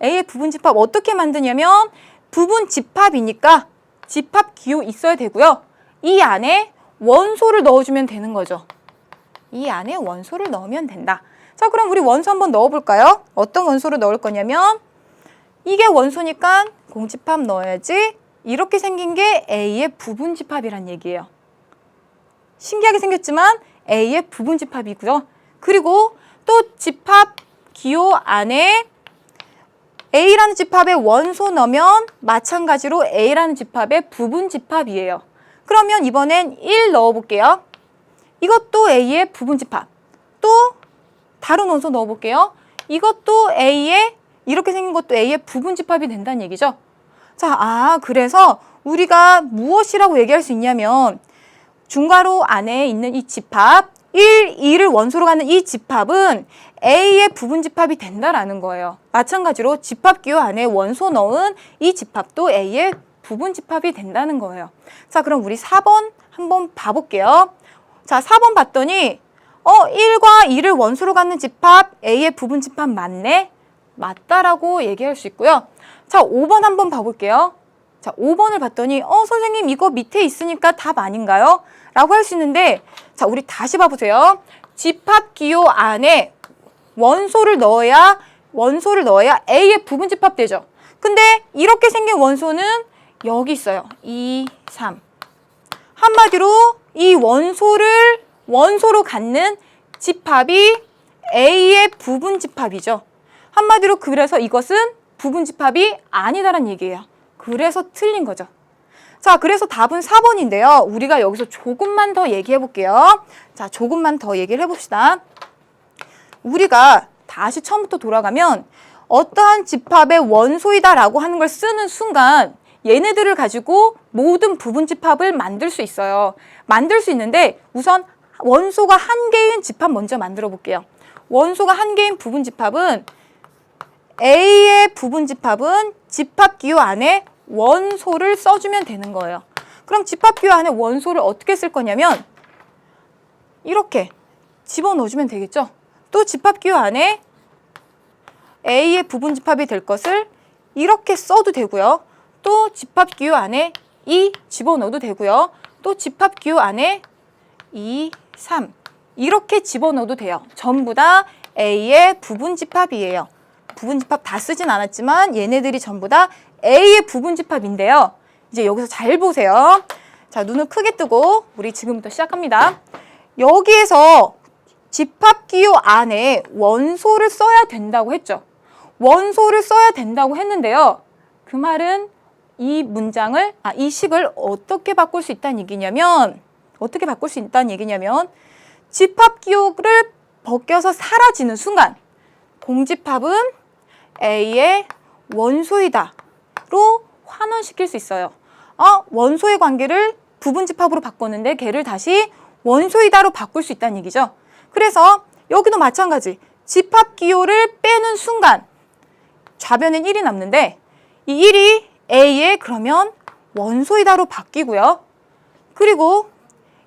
A의 부분집합 어떻게 만드냐면 부분집합이니까 집합 기호 있어야 되고요. 이 안에 원소를 넣어주면 되는 거죠. 이 안에 원소를 넣으면 된다. 자, 그럼 우리 원소 한번 넣어볼까요? 어떤 원소를 넣을 거냐면 이게 원소니까 공집합 넣어야지. 이렇게 생긴 게 A의 부분집합이란 얘기예요. 신기하게 생겼지만 A의 부분집합이고요. 그리고 또 집합 기호 안에 A라는 집합에 원소 넣으면 마찬가지로 A라는 집합의 부분집합이에요. 그러면 이번엔 1 넣어볼게요. 이것도 A의 부분집합. 또 다른 원소 넣어볼게요. 이것도 A의, 이렇게 생긴 것도 A의 부분집합이 된다는 얘기죠. 자, 그래서 우리가 무엇이라고 얘기할 수 있냐면 중괄호 안에 있는 이 집합, 1, 2를 원소로 갖는 이 집합은 A의 부분집합이 된다라는 거예요. 마찬가지로 집합 기호 안에 원소 넣은 이 집합도 A의 부분집합이 된다는 거예요. 자, 그럼 우리 4번 한번 봐볼게요. 자, 4번 봤더니 1과 2를 원소로 갖는 집합 A의 부분집합 맞네? 맞다라고 얘기할 수 있고요. 자, 5번 한번 봐볼게요. 자, 5번을 봤더니 선생님 이거 밑에 있으니까 답 아닌가요? 라고 할 수 있는데, 자, 우리 다시 봐보세요. 집합 기호 안에 원소를 넣어야 A의 부분집합 되죠. 근데 이렇게 생긴 원소는 여기 있어요. 2, 3. 한마디로 이 원소로 갖는 집합이 A의 부분집합이죠. 한마디로 그래서 이것은 부분집합이 아니다라는 얘기예요. 그래서 틀린 거죠. 자, 그래서 답은 4번인데요. 우리가 여기서 조금만 더 얘기해 볼게요. 자, 조금만 더 얘기를 해봅시다. 우리가 다시 처음부터 돌아가면 어떠한 집합의 원소이다라고 하는 걸 쓰는 순간 얘네들을 가지고 모든 부분집합을 만들 수 있어요. 만들 수 있는데 우선 원소가 한 개인 집합 먼저 만들어 볼게요. 원소가 한 개인 부분집합은 A의 부분집합은 집합 기호 안에 원소를 써주면 되는 거예요. 그럼 집합 기호 안에 원소를 어떻게 쓸 거냐면 이렇게 집어넣어주면 되겠죠. 또 집합 기호 안에 A의 부분집합이 될 것을 이렇게 써도 되고요. 또 집합 기호 안에 2 집어넣어도 되고요. 또 집합 기호 안에 2, 3 이렇게 집어넣어도 돼요. 전부 다 A의 부분집합이에요. 부분집합 다 쓰진 않았지만 얘네들이 전부 다 A의 부분집합인데요. 이제 여기서 잘 보세요. 자, 눈을 크게 뜨고 우리 지금부터 시작합니다. 여기에서 집합 기호 안에 원소를 써야 된다고 했죠. 원소를 써야 된다고 했는데요. 그 말은 이 문장을, 이 식을 어떻게 바꿀 수 있다는 얘기냐면, 집합 기호를 벗겨서 사라지는 순간 공집합은 A의 원소이다로 환원시킬 수 있어요. 원소의 관계를 부분집합으로 바꿨는데 걔를 다시 원소이다로 바꿀 수 있다는 얘기죠. 그래서 여기도 마찬가지. 집합 기호를 빼는 순간 좌변엔 1이 남는데 이 1이 A의 그러면 원소이다로 바뀌고요. 그리고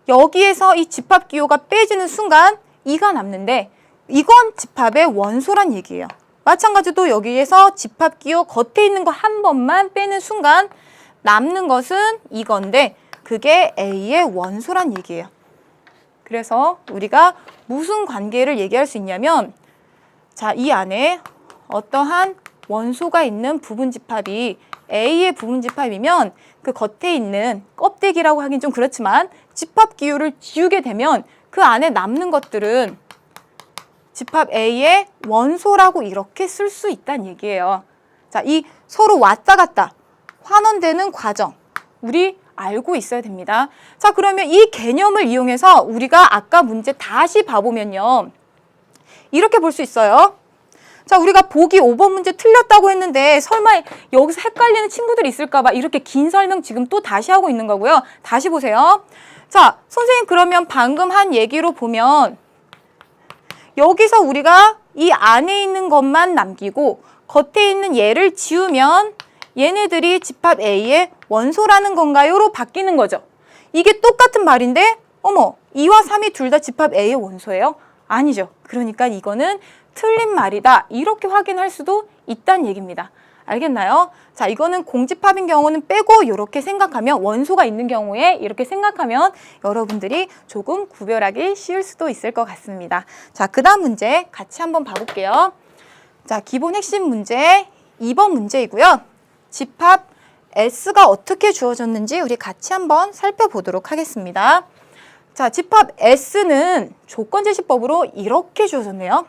여기에서 이 집합 기호가 빼지는 순간 2가 남는데 이건 집합의 원소란 얘기예요. 마찬가지로 여기에서 집합 기호 겉에 있는 거 한 번만 빼는 순간 남는 것은 이건데 그게 A의 원소란 얘기예요. 그래서 우리가 무슨 관계를 얘기할 수 있냐면 자, 이 안에 어떠한 원소가 있는 부분집합이 A의 부분집합이면 그 겉에 있는 껍데기라고 하긴 좀 그렇지만 집합 기호를 지우게 되면 그 안에 남는 것들은 집합 A의 원소라고 이렇게 쓸 수 있다는 얘기예요. 자, 이 서로 왔다 갔다 환원되는 과정 우리 알고 있어야 됩니다. 자, 그러면 이 개념을 이용해서 우리가 아까 문제 다시 봐보면요. 이렇게 볼 수 있어요. 자, 우리가 보기 5번 문제 틀렸다고 했는데 설마 여기서 헷갈리는 친구들이 있을까 봐 이렇게 긴 설명 지금 또 다시 하고 있는 거고요. 다시 보세요. 자, 선생님 그러면 방금 한 얘기로 보면 여기서 우리가 이 안에 있는 것만 남기고 겉에 있는 얘를 지우면 얘네들이 집합 A의 원소라는 건가요?로 바뀌는 거죠. 이게 똑같은 말인데 어머, 2와 3이 둘 다 집합 A의 원소예요? 아니죠. 그러니까 이거는 틀린 말이다. 이렇게 확인할 수도 있다는 얘기입니다. 알겠나요? 자, 이거는 공집합인 경우는 빼고 이렇게 생각하면 원소가 있는 경우에 이렇게 생각하면 여러분들이 조금 구별하기 쉬울 수도 있을 것 같습니다. 자, 그 다음 문제 같이 한번 봐볼게요. 자, 기본 핵심 문제 2번 문제이고요. 집합 S가 어떻게 주어졌는지 우리 같이 한번 살펴보도록 하겠습니다. 자, 집합 S는 조건제시법으로 이렇게 주어졌네요.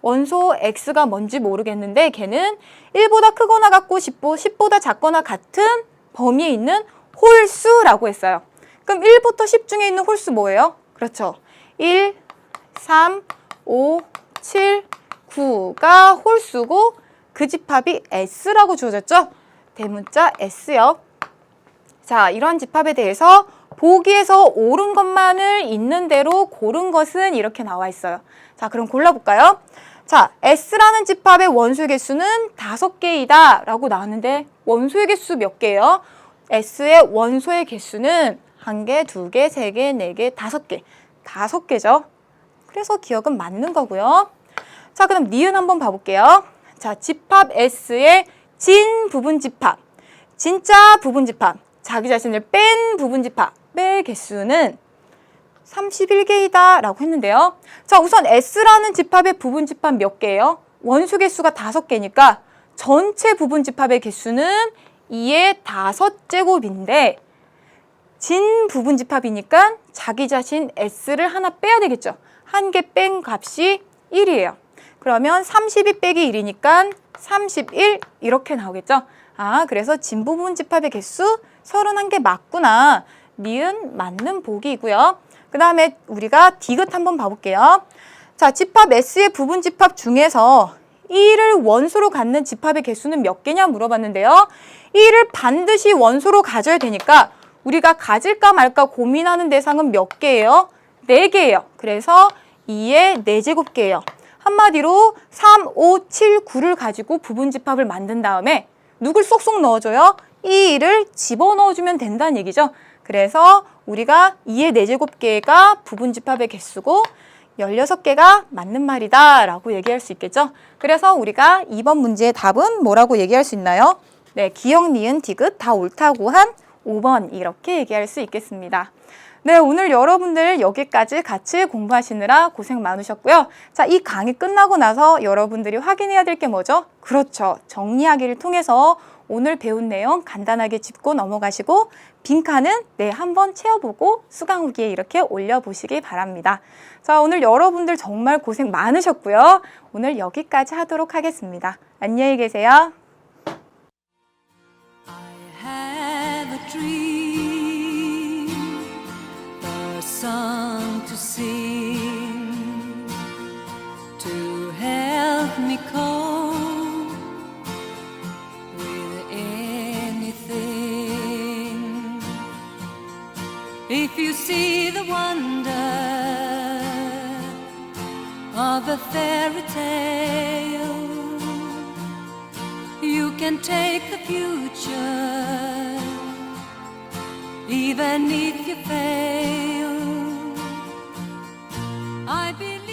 원소 X가 뭔지 모르겠는데 걔는 1보다 크거나 같고 10보다 작거나 같은 범위에 있는 홀수라고 했어요. 그럼 1부터 10 중에 있는 홀수 뭐예요? 그렇죠. 1, 3, 5, 7, 9가 홀수고 그 집합이 S라고 주어졌죠? 대문자 S요. 자, 이러한 집합에 대해서 보기에서 옳은 것만을 있는 대로 고른 것은 이렇게 나와 있어요. 자, 그럼 골라볼까요? 자, S라는 집합의 원소의 개수는 5개이다 라고 나왔는데 원소의 개수 몇 개예요? S의 원소의 개수는 1개, 2개, 3개, 4개, 5개. 5개죠. 그래서 기억은 맞는 거고요. 자, 그럼 니은 한번 봐볼게요. 자, 집합 S의 진 부분 집합, 진짜 부분 집합, 자기 자신을 뺀 부분 집합의 개수는 31개이다 라고 했는데요. 자, 우선 S라는 집합의 부분 집합 몇 개예요? 원소 개수가 5개니까 전체 부분 집합의 개수는 2의 5제곱인데 진 부분 집합이니까 자기 자신 S를 하나 빼야 되겠죠. 1개 뺀 값이 1이에요. 그러면 32 빼기 1이니까 31 이렇게 나오겠죠. 아, 그래서 진 부분 집합의 개수 31개 맞구나. 니은 맞는 보기이고요. 그 다음에 우리가 디귿 한번 봐볼게요. 자, 집합 S의 부분 집합 중에서 1을 원소로 갖는 집합의 개수는 몇 개냐 물어봤는데요. 1을 반드시 원소로 가져야 되니까 우리가 가질까 말까 고민하는 대상은 몇 개예요? 4개예요. 그래서 2의 4제곱개예요. 한마디로 3, 5, 7, 9를 가지고 부분 집합을 만든 다음에 누굴 쏙쏙 넣어줘요? 이 1을 집어넣어주면 된다는 얘기죠. 그래서 우리가 2의 4제곱개가 부분 집합의 개수고 16개가 맞는 말이다 라고 얘기할 수 있겠죠. 그래서 우리가 2번 문제의 답은 뭐라고 얘기할 수 있나요? 네, 기역, 니은, 디귿 다 옳다고 한 5번 이렇게 얘기할 수 있겠습니다. 네, 오늘 여러분들 여기까지 같이 공부하시느라 고생 많으셨고요. 자, 이 강의 끝나고 나서 여러분들이 확인해야 될 게 뭐죠? 그렇죠. 정리하기를 통해서 오늘 배운 내용 간단하게 짚고 넘어가시고 빈칸은 한번 채워보고 수강 후기에 이렇게 올려보시기 바랍니다. 자, 오늘 여러분들 정말 고생 많으셨고요. 오늘 여기까지 하도록 하겠습니다. 안녕히 계세요. I have a dream, a song to sing, to help me cope with anything. If you see the wonder of a fairy tale, you can take the future, even if you fail. I believe